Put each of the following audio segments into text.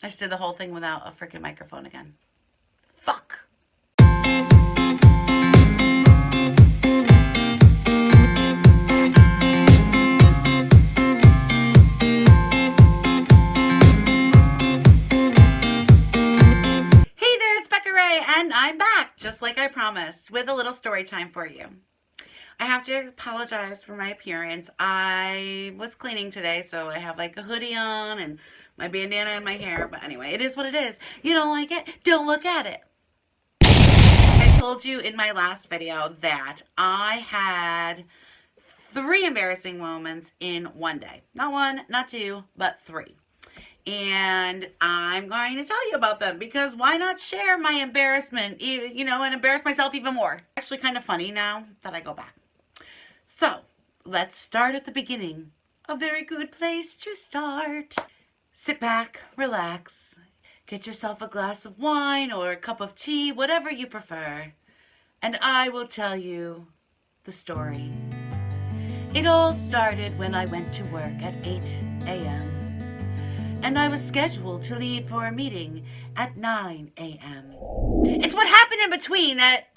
I just did the whole thing without a freaking microphone again. Fuck. Hey there, it's Becca Ray, and I'm back, just like I promised, with a little story time for you. I have to apologize for my appearance. I was cleaning today, so I have like a hoodie on and my bandana in my hair. But anyway, it is what it is. You don't like it? Don't look at it. I told you in my last video that I had 3 embarrassing moments in one day. Not 1, not 2, but 3. And I'm going to tell you about them because why not share my embarrassment, and embarrass myself even more. Actually kind of funny now that I go back. So, let's start at the beginning. A very good place to start. Sit back, relax, get yourself a glass of wine or a cup of tea, whatever you prefer, and I will tell you the story. It all started when I went to work at 8 a.m. and I was scheduled to leave for a meeting at 9 a.m. It's what happened in between that,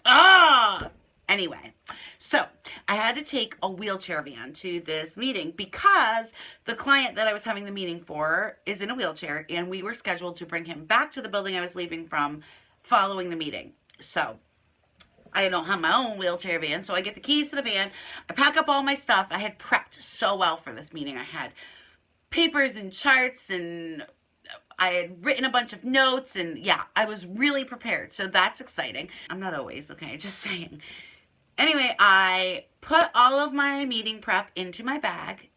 Anyway, so I had to take a wheelchair van to this meeting because the client that I was having the meeting for is in a wheelchair, and we were scheduled to bring him back to the building I was leaving from following the meeting. So I don't have my own wheelchair van, so I get the keys to the van. I pack up all my stuff. I had prepped so well for this meeting. I had papers and charts, and I had written a bunch of notes, and yeah, I was really prepared. So that's exciting. I'm not always, okay, just saying. Anyway, I put all of my meeting prep into my bag,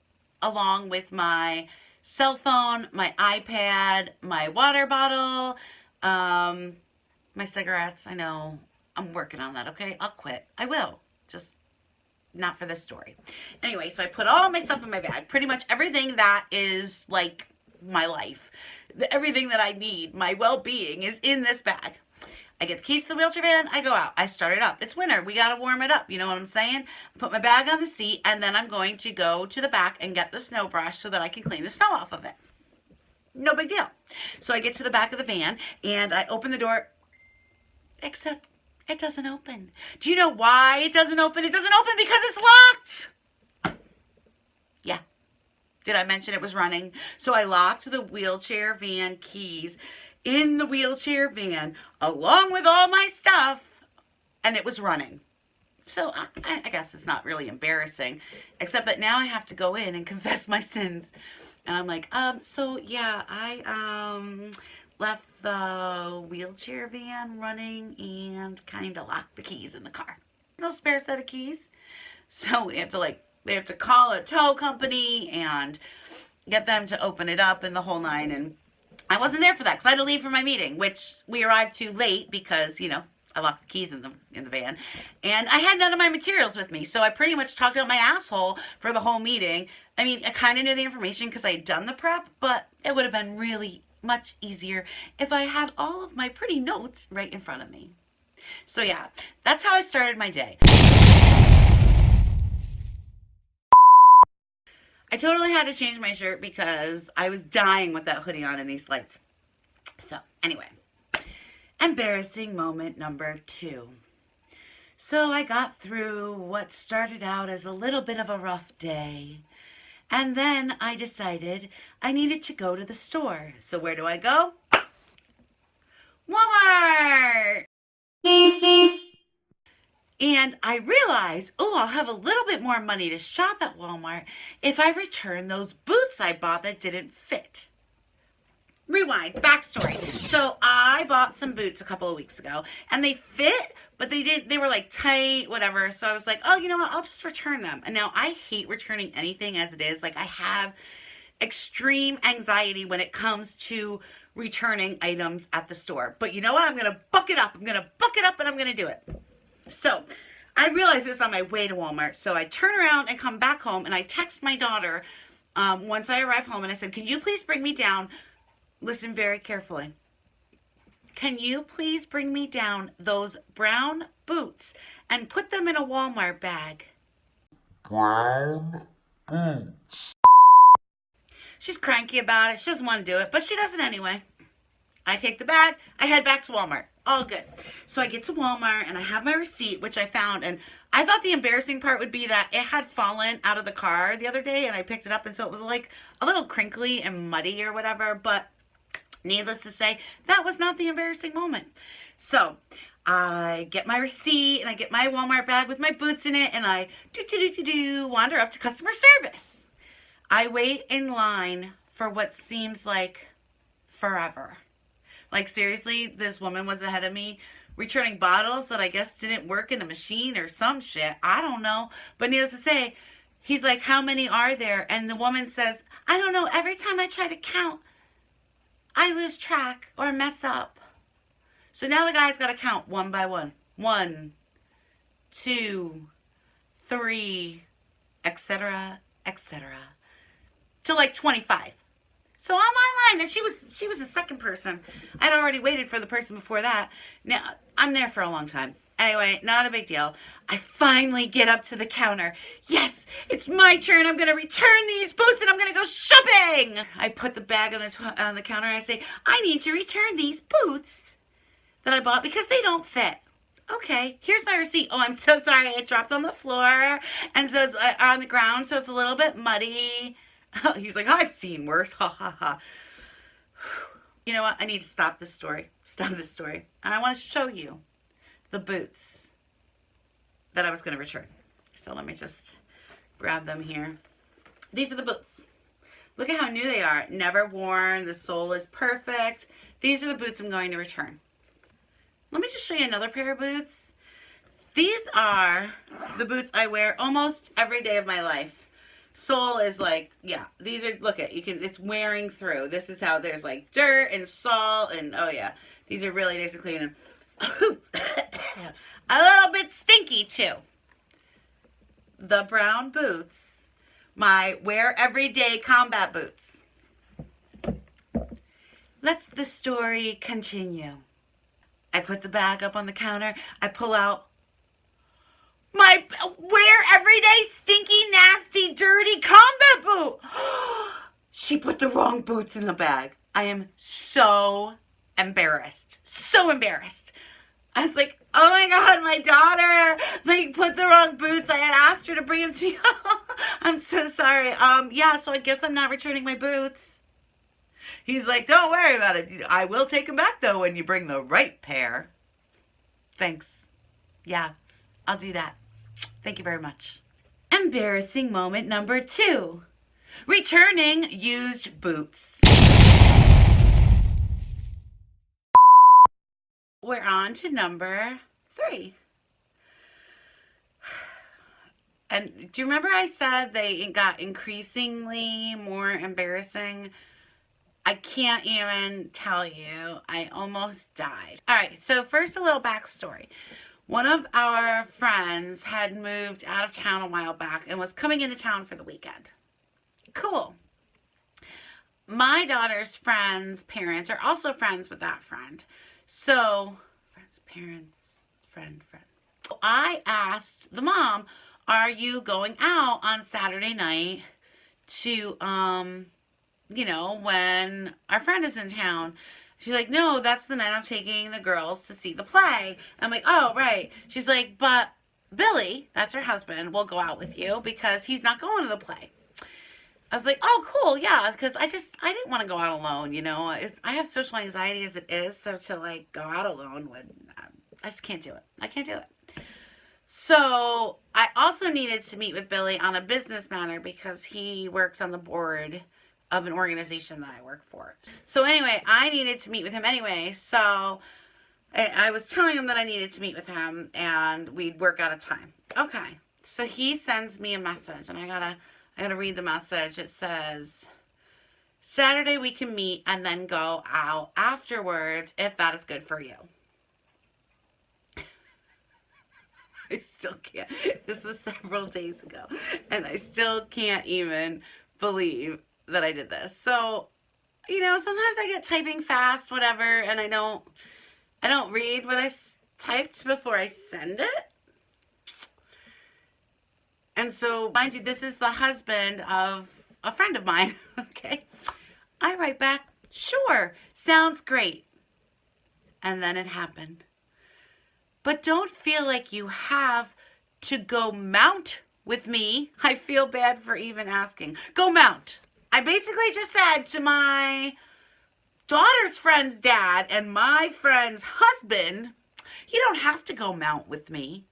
along with my cell phone, my iPad, my water bottle, my cigarettes. I know, I'm working on that, okay? I'll quit. I will. Just not for this story. Anyway, so I put all my stuff in my bag. Pretty much everything that is like my life. Everything that I need, my well-being is in this bag. I get the keys to the wheelchair van, I go out, I start it up. It's winter, we gotta warm it up, you know what I'm saying? I put my bag on the seat, and then I'm going to go to the back and get the snow brush so that I can clean the snow off of it. No big deal. So I get to the back of the van, and I open the door, except it doesn't open. Do you know why it doesn't open? It doesn't open because it's locked. Yeah. Did I mention it was running? So I locked the wheelchair van keys in the wheelchair van along with all my stuff, and it was running. So I guess it's not really embarrassing, except that now I have to go in and confess my sins. And I'm like, so yeah, I left the wheelchair van running and kind of locked the keys in the car. No spare set of keys. So they have to call a tow company and get them to open it up and the whole nine. And I wasn't there for that because I had to leave for my meeting, which we arrived too late because, I locked the keys in the van, and I had none of my materials with me. So I pretty much talked out my asshole for the whole meeting. I mean, I kind of knew the information because I had done the prep, but it would have been really much easier if I had all of my pretty notes right in front of me. So yeah, that's how I started my day. I totally had to change my shirt because I was dying with that hoodie on and these lights. So anyway, embarrassing moment number 2. So I got through what started out as a little bit of a rough day. And then I decided I needed to go to the store. So where do I go? Walmart! And I realized, I'll have a little bit more money to shop at Walmart if I return those boots I bought that didn't fit. Rewind, backstory. So I bought some boots a couple of weeks ago, and they fit, but they were like tight, whatever. So I was like, you know what, I'll just return them. And now I hate returning anything as it is. Like, I have extreme anxiety when it comes to returning items at the store. But you know what? I'm going to buck it up. I'm going to buck it up, and I'm going to do it. So I realized this on my way to Walmart. So I turn around and come back home, and I text my daughter once I arrive home, and I said, can you please bring me down? Listen very carefully. Can you please bring me down those brown boots and put them in a Walmart bag? Brown boots. She's cranky about it. She doesn't want to do it, but she does it anyway. I take the bag, I head back to Walmart. All good. So I get to Walmart and I have my receipt, which I found. And I thought the embarrassing part would be that it had fallen out of the car the other day and I picked it up. And so it was like a little crinkly and muddy or whatever. But needless to say, that was not the embarrassing moment. So I get my receipt and I get my Walmart bag with my boots in it and I wander up to customer service. I wait in line for what seems like forever. Like seriously, this woman was ahead of me returning bottles that I guess didn't work in a machine or some shit. I don't know. But needless to say, he's like, how many are there? And the woman says, I don't know. Every time I try to count, I lose track or mess up. So now the guy's got to count one by one. 1, 2, 3, etc., etc. To like 25. So I'm online, and she was the second person. I'd already waited for the person before that. Now, I'm there for a long time. Anyway, not a big deal. I finally get up to the counter. Yes, it's my turn. I'm going to return these boots, and I'm going to go shopping. I put the bag on the counter, and I say, I need to return these boots that I bought because they don't fit. Okay, here's my receipt. Oh, I'm so sorry. It dropped on the floor, and so it's on the ground, so it's a little bit muddy. He's like, I've seen worse. Ha ha ha. You know what? I need to stop this story. Stop this story. And I want to show you the boots that I was going to return. So let me just grab them here. These are the boots. Look at how new they are. Never worn. The sole is perfect. These are the boots I'm going to return. Let me just show you another pair of boots. These are the boots I wear almost every day of my life. Sole is like, yeah, these are, look at, you can, it's wearing through. This is how there's like dirt and salt and, oh yeah, these are really nice and clean and a little bit stinky too. The brown boots, my wear everyday combat boots. Let's the story continue. I put the bag up on the counter. I pull out my wear everyday stinky, nasty, dirty combat boot. She put the wrong boots in the bag. I am so embarrassed. So embarrassed. I was like, oh my God, my daughter, like, put the wrong boots. I had asked her to bring them to me. I'm so sorry. Yeah, so I guess I'm not returning my boots. He's like, don't worry about it. I will take them back, though, when you bring the right pair. Thanks. Yeah, I'll do that. Thank you very much. Embarrassing moment number 2. Returning used boots. We're on to number 3. And do you remember I said they got increasingly more embarrassing? I can't even tell you. I almost died. All right, so first a little backstory. One of our friends had moved out of town a while back and was coming into town for the weekend. Cool. My daughter's friend's parents are also friends with that friend. So, friends, parents, friend. I asked the mom, are you going out on Saturday night to, you know, when our friend is in town? She's like, no, that's the night I'm taking the girls to see the play. I'm like, oh, right. She's like, but Billy, that's her husband, will go out with you because he's not going to the play. I was like, oh, cool, yeah, because I didn't want to go out alone, you know. I have social anxiety as it is, so to, like, go out alone, I just can't do it. I can't do it. So I also needed to meet with Billy on a business matter because he works on the board of an organization that I work for. So anyway, I needed to meet with him anyway, so I was telling him that I needed to meet with him, and we'd work out a time. Okay, so he sends me a message, and I gotta read the message. It says, Saturday we can meet and then go out afterwards if that is good for you. I still can't. This was several days ago, and I still can't even believe that I did this. So, you know, sometimes I get typing fast, whatever, and I don't read what I typed before I send it. And so, mind you, this is the husband of a friend of mine, okay? I write back, sure, sounds great. And then it happened. But don't feel like you have to go mount with me. I feel bad for even asking. Go mount. I basically just said to my daughter's friend's dad and my friend's husband, you don't have to go mount with me.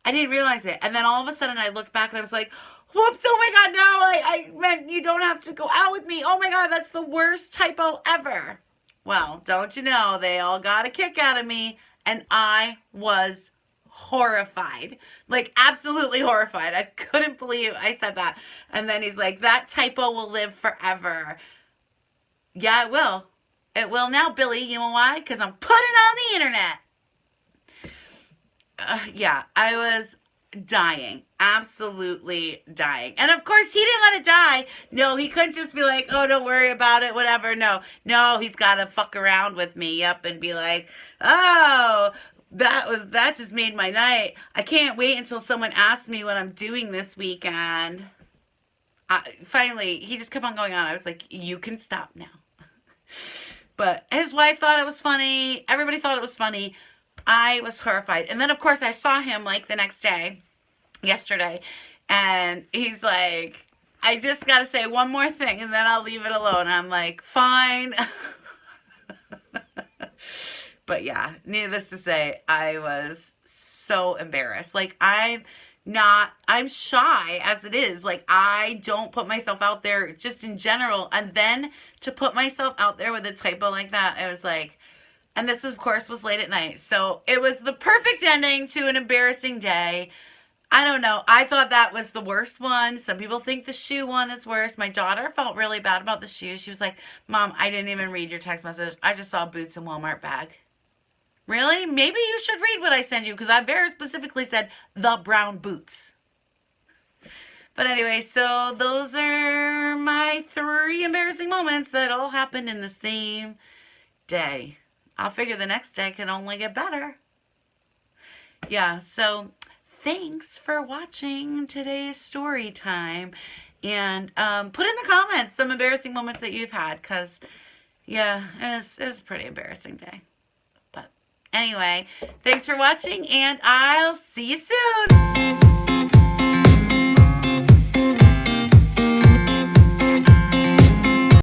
I didn't realize it. And then all of a sudden I looked back and I was like, whoops, oh my God, no, I meant you don't have to go out with me. Oh my God, that's the worst typo ever. Well, don't you know, they all got a kick out of me and I was horrified. Like, absolutely horrified. I couldn't believe I said that. And then he's like, that typo will live forever. Yeah, it will. It will now, Billy. You know why? Because I'm putting it on the internet. Yeah, I was dying. Absolutely dying. And of course, he didn't let it die. No, he couldn't just be like, oh, don't worry about it, whatever. No, he's got to fuck around with me up and be like, oh, that just made my night. I can't wait until someone asks me what I'm doing this weekend. Finally, he just kept on going on. I was like, you can stop now. But his wife thought it was funny. Everybody thought it was funny. I was horrified. And then, of course, I saw him like the next day, yesterday, and he's like, I just got to say one more thing and then I'll leave it alone. And I'm like, fine. But yeah, needless to say, I was so embarrassed. Like, I'm shy as it is. Like, I don't put myself out there just in general. And then to put myself out there with a typo like that, it was like, and this, of course, was late at night. So it was the perfect ending to an embarrassing day. I don't know. I thought that was the worst one. Some people think the shoe one is worse. My daughter felt really bad about the shoes. She was like, Mom, I didn't even read your text message. I just saw boots in Walmart bag. Really? Maybe you should read what I sent you because I very specifically said the brown boots. But anyway, so those are my 3 embarrassing moments that all happened in the same day. I'll figure the next day can only get better. Yeah, so thanks for watching today's story time. And put in the comments some embarrassing moments that you've had because, yeah, it was a pretty embarrassing day. But anyway, thanks for watching and I'll see you soon.